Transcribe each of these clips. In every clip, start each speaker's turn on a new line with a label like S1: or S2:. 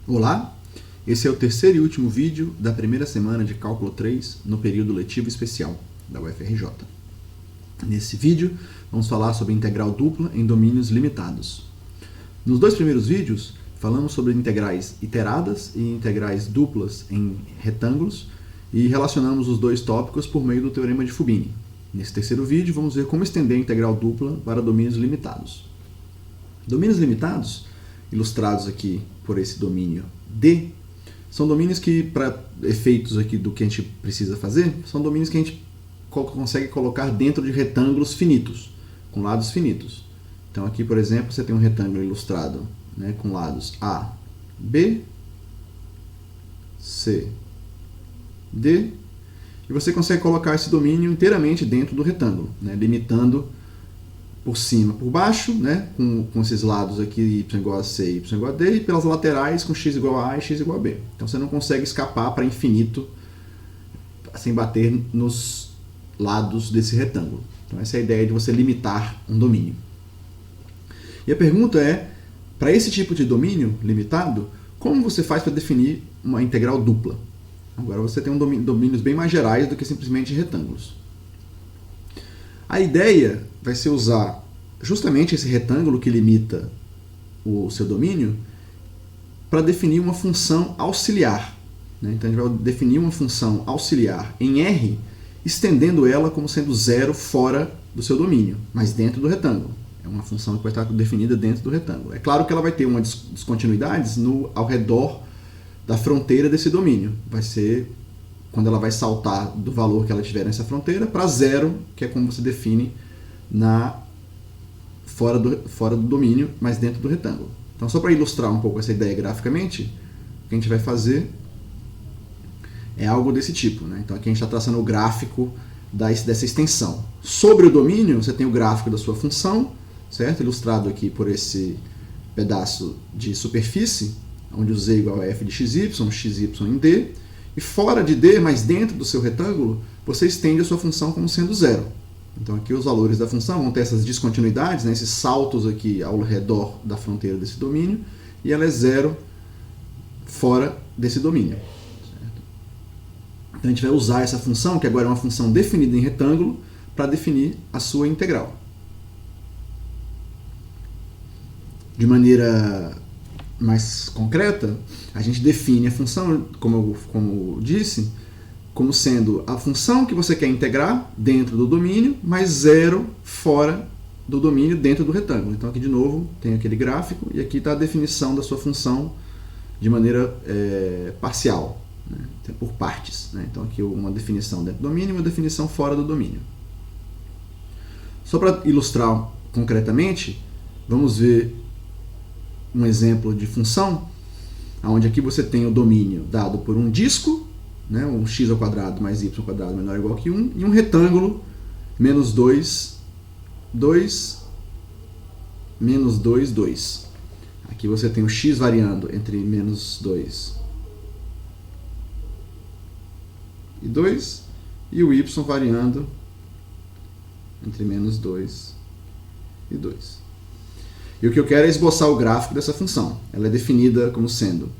S1: Olá, esse é o terceiro e último vídeo da primeira semana de Cálculo 3 no período letivo especial da UFRJ. Nesse vídeo, vamos falar sobre integral dupla em domínios limitados. Nos dois primeiros vídeos, falamos sobre integrais iteradas e integrais duplas em retângulos e relacionamos os dois tópicos por meio do teorema de Fubini. Nesse terceiro vídeo, vamos ver como estender a integral dupla para domínios limitados. Domínios limitados, ilustrados aqui por esse domínio D, são domínios que, para efeitos aqui do que a gente precisa fazer, são domínios que a gente consegue colocar dentro de retângulos finitos, com lados finitos. Então aqui, por exemplo, você tem um retângulo ilustrado, né, com lados A, B, C, D, e você consegue colocar esse domínio inteiramente dentro do retângulo, né, limitando por cima, por baixo, né, com esses lados aqui, y igual a c, y igual a d, e pelas laterais com x igual a a e x igual a b. Então você não consegue escapar para infinito sem bater nos lados desse retângulo. Então essa é a ideia de você limitar um domínio. E a pergunta é, para esse tipo de domínio limitado, como você faz para definir uma integral dupla? Agora você tem domínios bem mais gerais do que simplesmente retângulos. A ideia vai ser usar justamente esse retângulo que limita o seu domínio para definir uma função auxiliar. Né? Então a gente vai definir uma função auxiliar em R, estendendo ela como sendo zero fora do seu domínio, mas dentro do retângulo. É uma função que vai estar definida dentro do retângulo. É claro que ela vai ter umas descontinuidades ao redor da fronteira desse domínio. Vai ser quando ela vai saltar do valor que ela tiver nessa fronteira para zero, que é como você define fora do domínio, mas dentro do retângulo. Então, só para ilustrar um pouco essa ideia graficamente, o que a gente vai fazer é algo desse tipo. Né? Então, aqui a gente está traçando o gráfico dessa extensão. Sobre o domínio, você tem o gráfico da sua função, certo? Ilustrado aqui por esse pedaço de superfície, onde o z é igual a f de xy, xy em d. E fora de D, mas dentro do seu retângulo, você estende a sua função como sendo zero. Então aqui os valores da função vão ter essas descontinuidades, né, esses saltos aqui ao redor da fronteira desse domínio, e ela é zero fora desse domínio. Certo? Então a gente vai usar essa função, que agora é uma função definida em retângulo, para definir a sua integral. De maneira mais concreta, a gente define a função, como eu disse, como sendo a função que você quer integrar dentro do domínio, mais zero fora do domínio dentro do retângulo. Então aqui de novo tem aquele gráfico e aqui está a definição da sua função de maneira parcial, né, por partes. Né? Então aqui uma definição dentro do domínio e uma definição fora do domínio. Só para ilustrar concretamente, vamos ver um exemplo de função, onde aqui você tem o domínio dado por um disco, né, um x ao quadrado mais y ao quadrado menor ou igual que 1, e um retângulo menos 2, 2, menos 2, 2. Aqui você tem o x variando entre menos 2 e 2, e o y variando entre menos 2 e 2. E o que eu quero é esboçar o gráfico dessa função. Ela é definida como sendo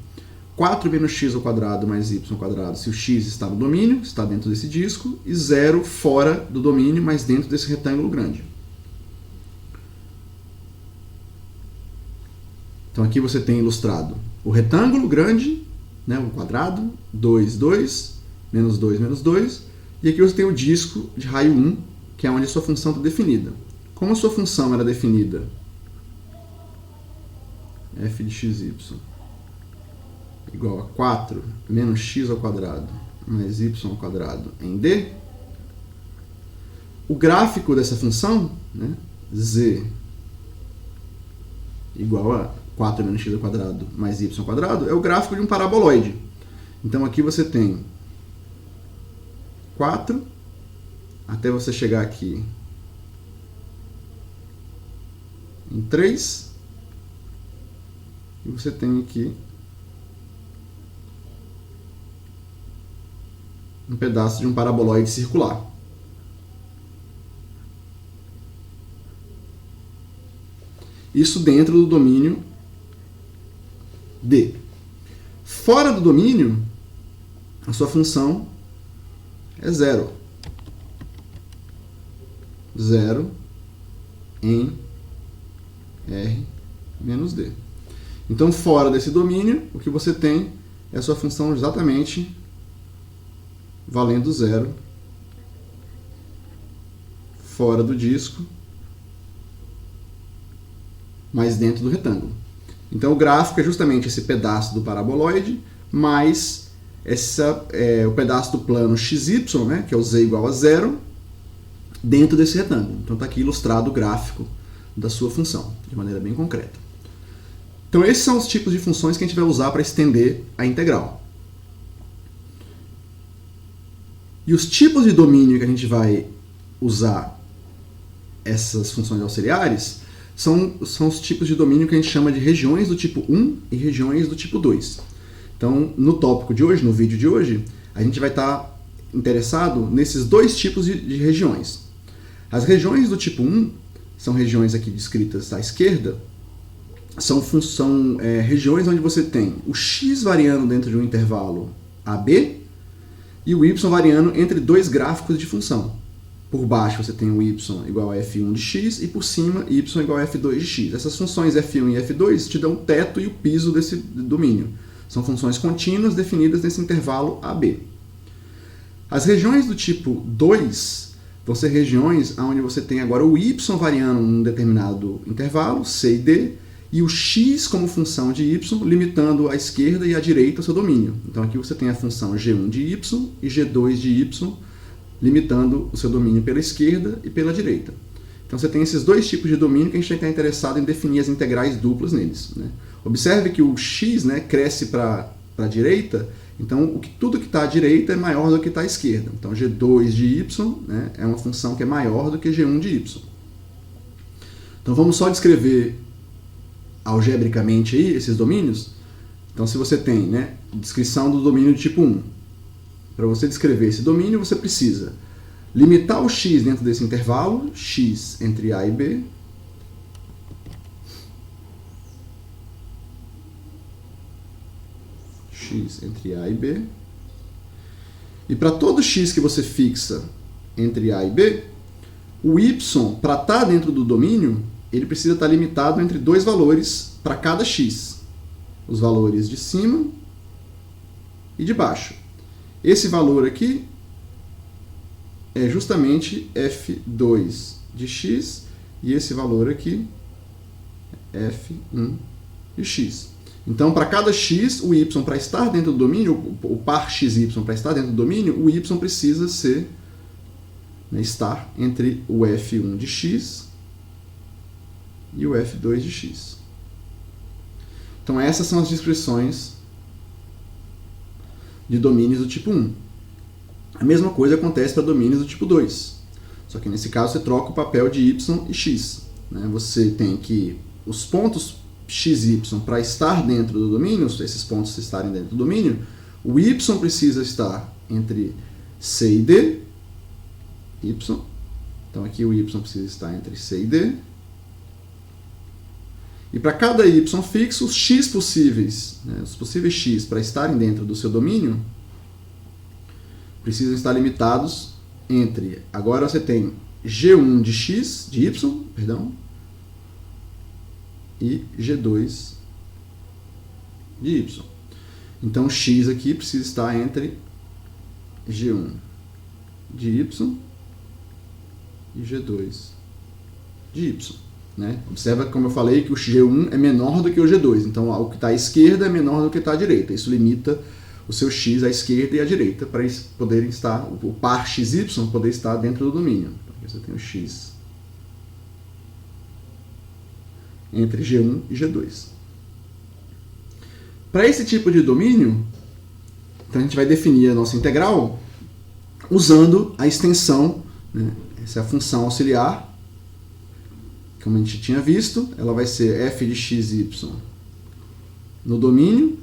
S1: 4 menos x ao quadrado mais y ao quadrado se o x está no domínio, está dentro desse disco, e 0 fora do domínio, mas dentro desse retângulo grande. Então aqui você tem ilustrado o retângulo grande, né, o quadrado, 2, 2, menos 2, menos 2, e aqui você tem o disco de raio 1, que é onde a sua função está definida. Como a sua função era definida f de xy igual a 4 menos x ao quadrado mais y ao quadrado em d, o gráfico dessa função, né, z igual a 4 menos x ao quadrado mais y ao quadrado, é o gráfico de um paraboloide. Então aqui você tem 4 até você chegar aqui em 3, e você tem aqui um pedaço de um paraboloide circular. Isso dentro do domínio D. Fora do domínio, a sua função é 0. 0 em R menos D. Então, fora desse domínio, o que você tem é a sua função exatamente valendo 0 fora do disco, mas dentro do retângulo. Então, o gráfico é justamente esse pedaço do paraboloide mais o pedaço do plano XY, né, que é o z igual a 0, dentro desse retângulo. Então, está aqui ilustrado o gráfico da sua função, de maneira bem concreta. Então, esses são os tipos de funções que a gente vai usar para estender a integral. E os tipos de domínio que a gente vai usar essas funções auxiliares são os tipos de domínio que a gente chama de regiões do tipo 1 e regiões do tipo 2. Então, no tópico de hoje, no vídeo de hoje, a gente vai estar interessado nesses dois tipos de regiões. As regiões do tipo 1 são regiões aqui descritas à esquerda, são regiões onde você tem o x variando dentro de um intervalo AB e o y variando entre dois gráficos de função. Por baixo você tem o y igual a f1 de x e por cima y igual a f2 de x. Essas funções f1 e f2 te dão o teto e o piso desse domínio. São funções contínuas definidas nesse intervalo AB. As regiões do tipo 2 vão ser regiões onde você tem agora o y variando em um determinado intervalo, c e d, e o x como função de y, limitando à esquerda e à direita o seu domínio. Então aqui você tem a função g1 de y e g2 de y, limitando o seu domínio pela esquerda e pela direita. Então você tem esses dois tipos de domínio que a gente está interessado em definir as integrais duplas neles, né? Observe que o x, né, cresce para a direita, então tudo que está à direita é maior do que está à esquerda. Então g2 de y, né, é uma função que é maior do que g1 de y. Então vamos só descrever algebricamente aí esses domínios. Então se você tem, né, descrição do domínio do tipo 1, para você descrever esse domínio, você precisa limitar o x dentro desse intervalo, x entre A e B, x entre A e B, e para todo x que você fixa entre A e B, o y, para estar dentro do domínio, ele precisa estar limitado entre dois valores para cada x, os valores de cima e de baixo. Esse valor aqui é justamente f2 de x e esse valor aqui é f1 de x. Então, para cada x, o y para estar dentro do domínio, o par xy para estar dentro do domínio, o y precisa estar entre o f1 de x e o f2 de x. Então, essas são as descrições de domínios do tipo 1. A mesma coisa acontece para domínios do tipo 2. Só que nesse caso você troca o papel de y e x, né? Você tem que os pontos x e y para estar dentro do domínio, esses pontos estarem dentro do domínio, o y precisa estar entre c e d, y. Então aqui o y precisa estar entre c e d. E para cada y fixo, os x possíveis, né, os possíveis x para estarem dentro do seu domínio, precisam estar limitados entre, agora você tem g1 de x, de y, perdão, e g2 de y. Então x aqui precisa estar entre g1 de y e g2 de y. Né? Observa, como eu falei, que o G1 é menor do que o G2. Então, o que está à esquerda é menor do que está à direita. Isso limita o seu x à esquerda e à direita para eles poderem estar, o par XY poder estar dentro do domínio. Então, aqui você tem o x entre G1 e G2. Para esse tipo de domínio, então a gente vai definir a nossa integral usando a extensão, né? Essa é a função auxiliar. Como a gente tinha visto, ela vai ser f de xy no domínio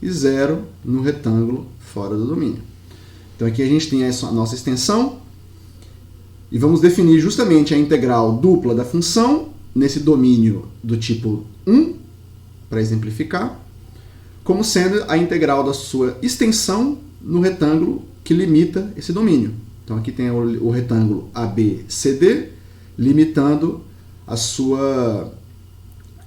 S1: e 0 no retângulo fora do domínio. Então aqui a gente tem a nossa extensão e vamos definir justamente a integral dupla da função nesse domínio do tipo 1, para exemplificar. como sendo a integral da sua extensão no retângulo que limita esse domínio. Então aqui tem o retângulo ABCD, limitando a sua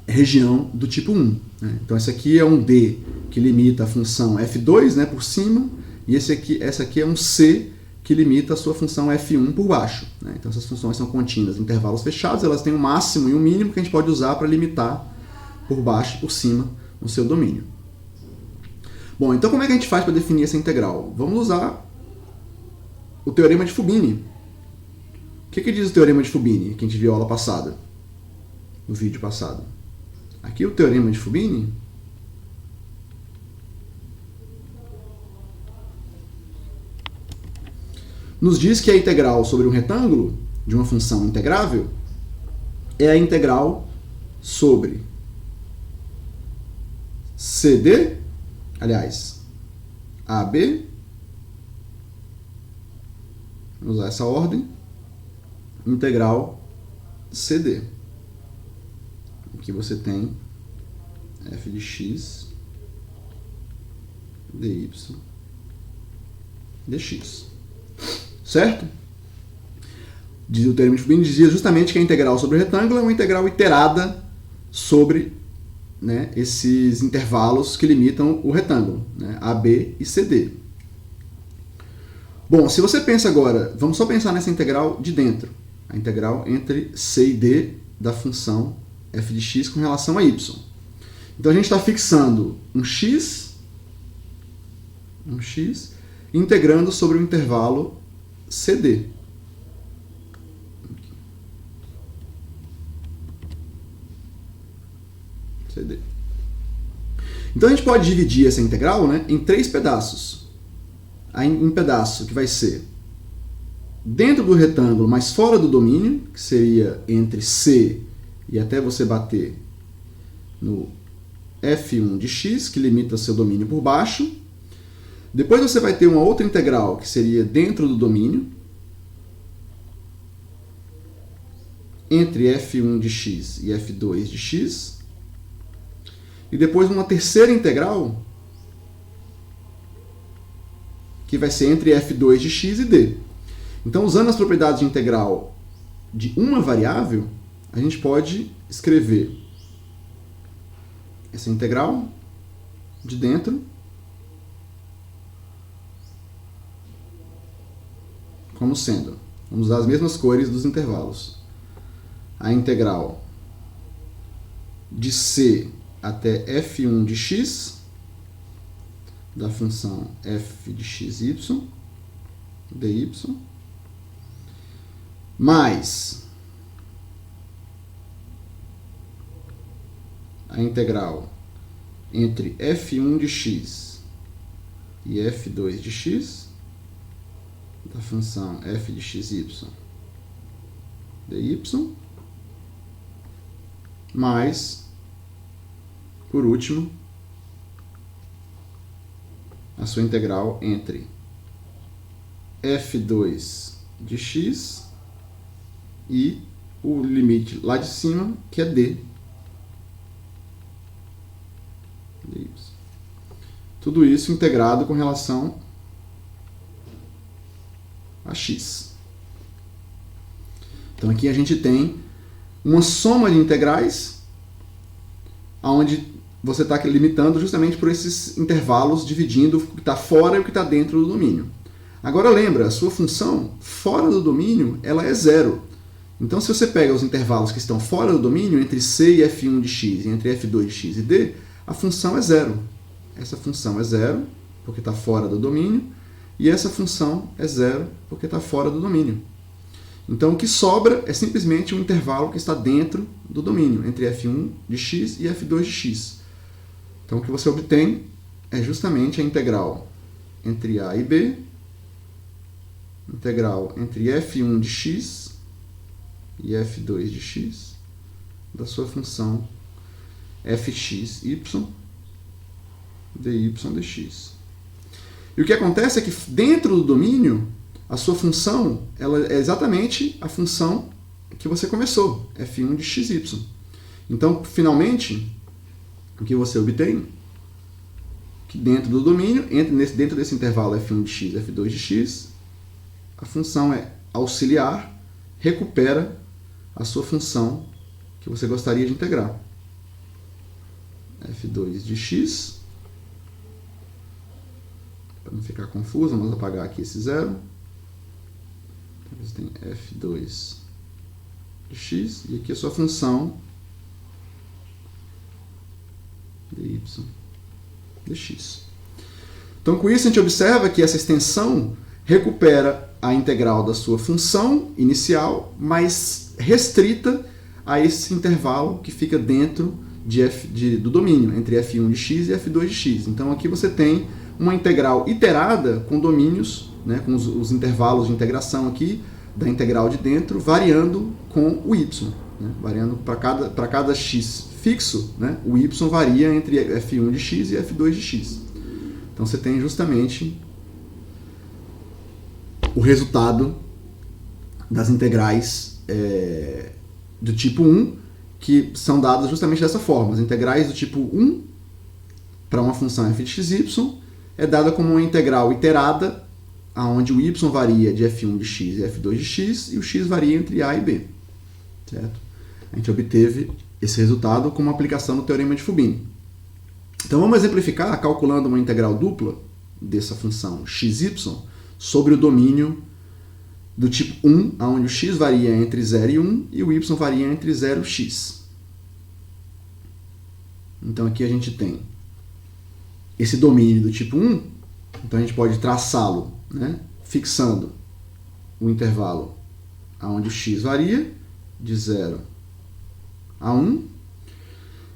S1: região do tipo 1. Né? Então esse aqui é um D que limita a função F2, né, por cima, e essa aqui é um C que limita a sua função F1 por baixo. Né? Então essas funções são contínuas em intervalos fechados, elas têm um máximo e um mínimo que a gente pode usar para limitar por baixo e por cima o seu domínio. Bom, então como é que a gente faz para definir essa integral? Vamos usar o teorema de Fubini. O que diz o teorema de Fubini, que a gente viu na aula passada, no vídeo passado? Aqui o teorema de Fubini nos diz que a integral sobre um retângulo de uma função integrável é a integral sobre CD, aliás, AB, vamos usar essa ordem, integral CD. Aqui você tem f de x dy dx. Certo? O teorema de Fubini dizia justamente que a integral sobre o retângulo é uma integral iterada sobre, né, esses intervalos que limitam o retângulo, né, AB e CD. Bom, se você pensa agora, vamos só pensar nessa integral de dentro, a integral entre C e D da função f de x com relação a y. Então a gente está fixando um x integrando sobre o intervalo CD. CD. Então a gente pode dividir essa integral, né, em 3 pedaços. Um pedaço que vai ser dentro do retângulo, mas fora do domínio, que seria entre C e até você bater no f1 de x, que limita seu domínio por baixo. Depois você vai ter uma outra integral, que seria dentro do domínio, entre f1 de x e f2 de x. E depois uma terceira integral, que vai ser entre f2 de x e d. Então, usando as propriedades de integral de uma variável, a gente pode escrever essa integral de dentro como sendo, vamos usar as mesmas cores dos intervalos, a integral de c até f1 de x, da função f de xy, dy, mais a integral entre f1 de x e f2 de x, da função f de xy, dy, mais, por último, a sua integral entre f2 de x e o limite lá de cima, que é d. Tudo isso integrado com relação a x. Então aqui a gente tem uma soma de integrais, onde você está limitando justamente por esses intervalos, dividindo o que está fora e o que está dentro do domínio. Agora lembra, a sua função fora do domínio ela é zero. Então se você pega os intervalos que estão fora do domínio, entre c e f1 de x, e entre f2 de x e d, a função é zero. Essa função é zero, porque está fora do domínio, e essa função é zero, porque está fora do domínio. Então o que sobra é simplesmente um intervalo que está dentro do domínio, entre f1 de x e f2 de x. Então o que você obtém é justamente a integral entre a e b, integral entre f1 de x e f2 de x, da sua função fxy dy dx. E o que acontece é que dentro do domínio, a sua função ela é exatamente a função que você começou, f1 de xy. Então, finalmente, o que você obtém que dentro do domínio, dentro desse intervalo f1 de x e f2 de x, a função é auxiliar, recupera a sua função que você gostaria de integrar. f2 de x, para não ficar confuso, vamos apagar aqui esse zero. Então, você tem f2 de x, e aqui a sua função de y de x. Então, com isso, a gente observa que essa extensão recupera a integral da sua função inicial, mas restrita a esse intervalo que fica dentro do domínio, entre f1 de x e f2 de x. Então, aqui você tem uma integral iterada com domínios, né, com os intervalos de integração aqui, da integral de dentro, variando com o y. Né, variando para cada x fixo, né, o y varia entre f1 de x e f2 de x. Então, você tem justamente o resultado das integrais do tipo 1, que são dadas justamente dessa forma. As integrais do tipo 1 para uma função f de xy é dada como uma integral iterada, onde o y varia de f1 de x e f2 de x, e o x varia entre a e b. Certo? A gente obteve esse resultado com uma aplicação no teorema de Fubini. Então vamos exemplificar calculando uma integral dupla dessa função xy sobre o domínio do tipo 1, onde o x varia entre 0 e 1 e o y varia entre 0 e x. Então aqui a gente tem esse domínio do tipo 1, então a gente pode traçá-lo, né, fixando o intervalo onde o x varia de 0 a 1,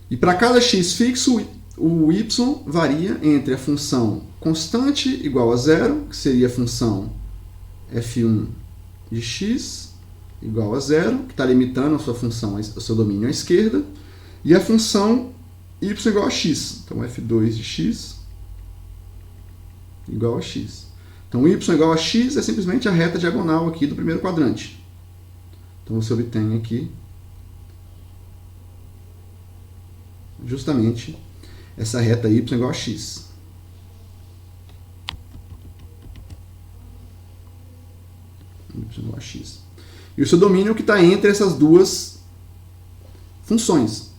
S1: e para cada x fixo, o y varia entre a função constante igual a 0, que seria a função f1 de x igual a 0, que está limitando a sua função, o seu domínio à esquerda, e a função y igual a x. Então, f2 de x igual a x. Então, y igual a x é simplesmente a reta diagonal aqui do primeiro quadrante. Então, você obtém aqui justamente essa reta y igual a x. Y igual a x. E o seu domínio que está entre essas duas funções.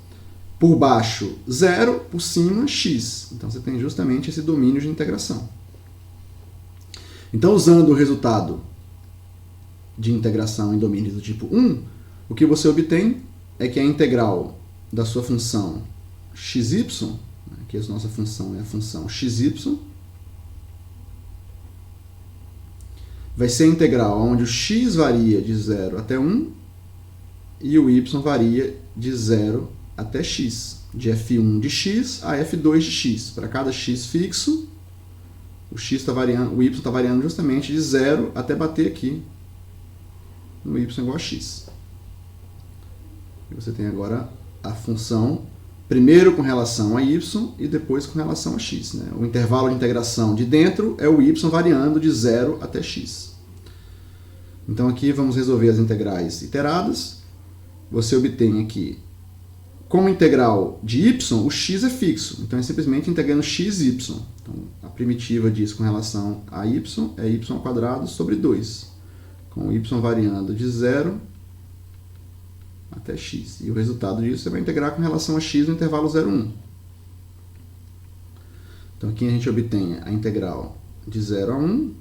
S1: Por baixo, 0, por cima, x. Então, você tem justamente esse domínio de integração. Então, usando o resultado de integração em domínios do tipo 1, o que você obtém é que a integral da sua função xy, que a nossa função é a função xy, vai ser a integral onde o x varia de 0 até 1 e o y varia de 0 até x, de f1 de x a f2 de x. Para cada x fixo, o y está variando justamente de 0 até bater aqui no y igual a x. E você tem agora a função primeiro com relação a y e depois com relação a x. Né? O intervalo de integração de dentro é o y variando de 0 até x. Então aqui vamos resolver as integrais iteradas. Você obtém aqui, como integral de y, o x é fixo. Então é simplesmente integrando x, y. Então a primitiva disso com relação a y é y² sobre 2. Com o y variando de 0 até x. E o resultado disso você vai integrar com relação a x no intervalo 0, 1. Então aqui a gente obtém a integral de 0 a 1.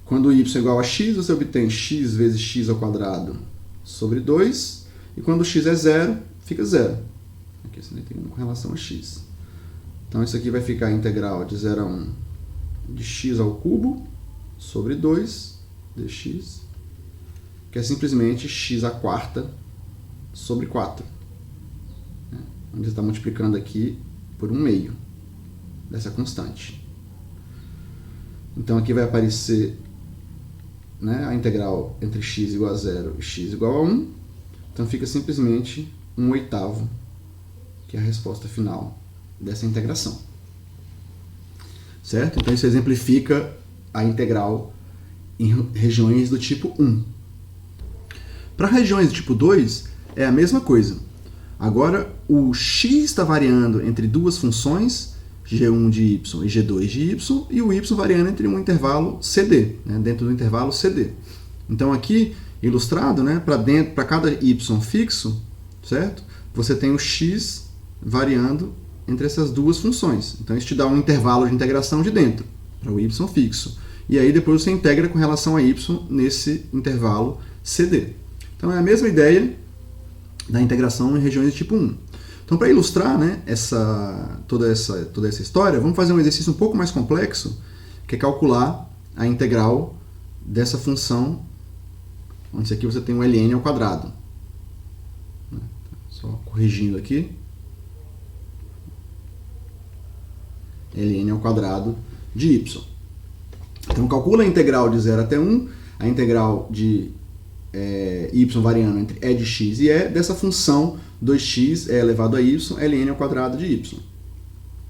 S1: Quando y é igual a x, você obtém x vezes x² sobre 2. E quando x é 0, fica 0. Aqui você está integrando com relação a x. Então isso aqui vai ficar a integral de 0 a 1 de x³ sobre 2 dx, que é simplesmente x² sobre 4. Onde você está multiplicando aqui por 1/2 dessa constante. Então aqui vai aparecer, né, a integral entre x igual a 0 e x igual a 1. Então fica simplesmente 1/8, que é a resposta final dessa integração. Certo? Então isso exemplifica a integral em regiões do tipo 1. Para regiões do tipo 2, é a mesma coisa. Agora, o x está variando entre duas funções, G1 de y e G2 de y, e o y variando entre um intervalo CD, né, dentro do intervalo CD. Então aqui, ilustrado, né, para cada y fixo, certo? Você tem o x variando entre essas duas funções. Então isso te dá um intervalo de integração de dentro, para o y fixo. E aí depois você integra com relação a y nesse intervalo CD. Então é a mesma ideia da integração em regiões de tipo 1. Então, para ilustrar, né, toda essa história, vamos fazer um exercício um pouco mais complexo, que é calcular a integral dessa função, onde aqui você tem um ln ao quadrado. Só corrigindo aqui. Ln ao quadrado de y. Então, calcula a integral de 0 até 1, a integral de y variando entre e de x e e, dessa função 2x é elevado a y, ln ao quadrado de y.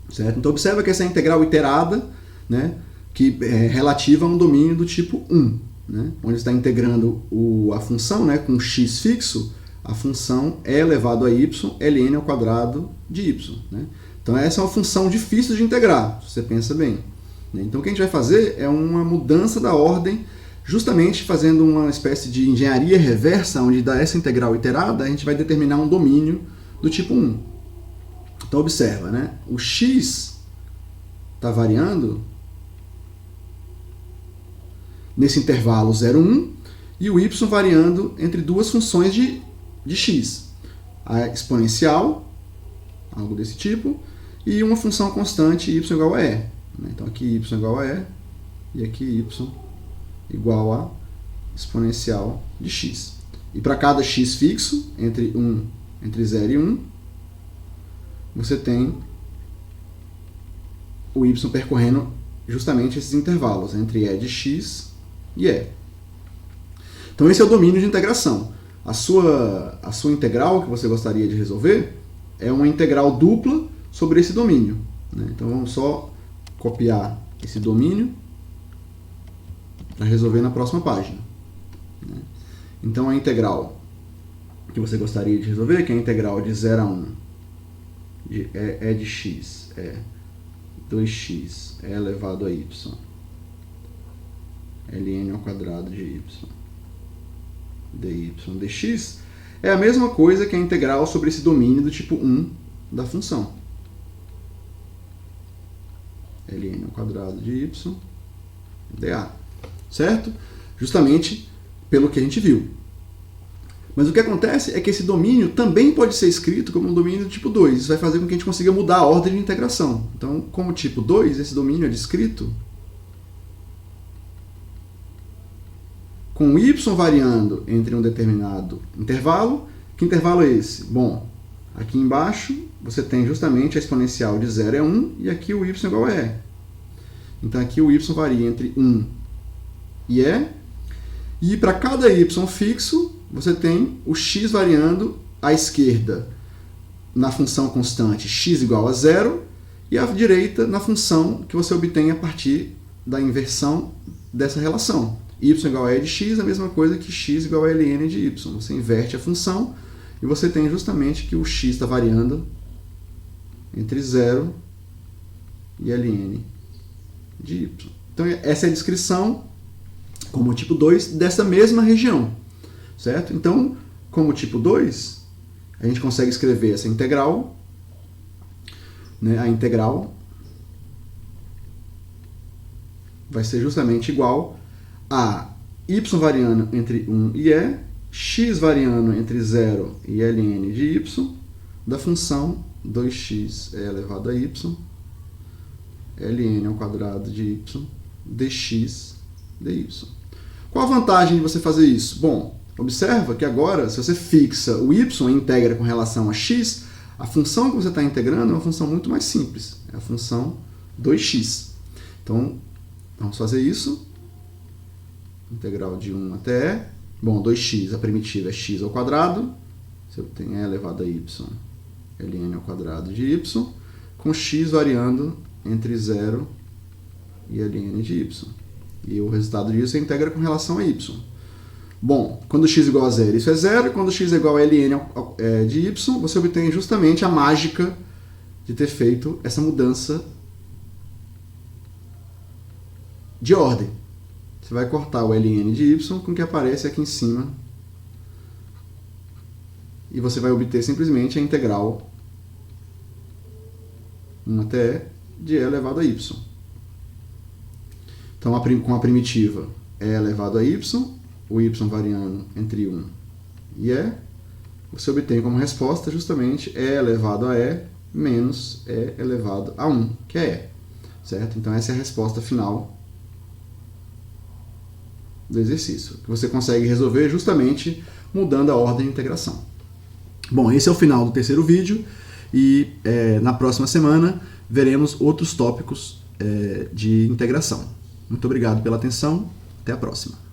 S1: Certo? Então, observa que essa é a integral iterada, né, que é relativa a um domínio do tipo 1, né, onde está integrando a função, né, com x fixo, a função é elevado a y, ln ao quadrado de y. Né? Então, essa é uma função difícil de integrar, se você pensa bem. Então, o que a gente vai fazer é uma mudança da ordem, justamente fazendo uma espécie de engenharia reversa, onde dá essa integral iterada, a gente vai determinar um domínio do tipo 1. Então, observa, né? O x está variando nesse intervalo 0, 1, e o y variando entre duas funções de x. A exponencial, algo desse tipo, e uma função constante y igual a e. Então, aqui y igual a e, e aqui y igual a exponencial de x. E para cada x fixo, entre 0 e 1, você tem o y percorrendo justamente esses intervalos, entre e de x e e. Então esse é o domínio de integração. A sua integral que você gostaria de resolver é uma integral dupla sobre esse domínio. Né? Então vamos só copiar esse domínio para resolver na próxima página. Então a integral que você gostaria de resolver, que é a integral de 0 a 1 de e de x é 2x é elevado a y ln ao quadrado de y dy dx, é a mesma coisa que a integral sobre esse domínio do tipo 1 da função. Ln ao quadrado de y dA. Certo? Justamente pelo que a gente viu. Mas o que acontece é que esse domínio também pode ser escrito como um domínio do tipo 2. Isso vai fazer com que a gente consiga mudar a ordem de integração. Então, como tipo 2, esse domínio é descrito com y variando entre um determinado intervalo. Que intervalo é esse? Bom, aqui embaixo você tem justamente a exponencial de 0 é 1 e aqui o y igual a e. Então aqui o y varia entre 1 e e. E para cada y fixo, você tem o x variando à esquerda na função constante x igual a 0 e à direita na função que você obtém a partir da inversão dessa relação. Y igual a e de x é a mesma coisa que x igual a ln de y. Você inverte a função e você tem justamente que o x está variando entre 0 e ln de y. Então essa é a descrição como tipo 2 dessa mesma região. Certo? Então, como tipo 2, a gente consegue escrever essa integral, né? A integral vai ser justamente igual a y variando entre 1 e e, x variando entre 0 e ln de y, da função 2x é elevado a y, ln ao quadrado de y, dx dy. Qual a vantagem de você fazer isso? Bom, observa que agora, se você fixa o y e integra com relação a x, a função que você está integrando é uma função muito mais simples. É a função 2x. Então, vamos fazer isso. Integral de 1 até e. Bom, 2x, a primitiva é x ao quadrado. Você tem e elevado a y, ln ao quadrado de y, com x variando entre 0 e ln de y. E o resultado disso é integra com relação a y. Bom, quando x igual a 0, isso é 0. E quando x é igual a ln de y, você obtém justamente a mágica de ter feito essa mudança de ordem. Você vai cortar o ln de y com o que aparece aqui em cima. E você vai obter simplesmente a integral 1 até e de e elevado a y. Então, com a primitiva e elevado a y, o y variando entre 1 e e, você obtém como resposta justamente e elevado a e menos e elevado a 1, que é e. Certo? Então, essa é a resposta final do exercício, que você consegue resolver justamente mudando a ordem de integração. Bom, esse é o final do terceiro vídeo e na próxima semana veremos outros tópicos de integração. Muito obrigado pela atenção, até a próxima.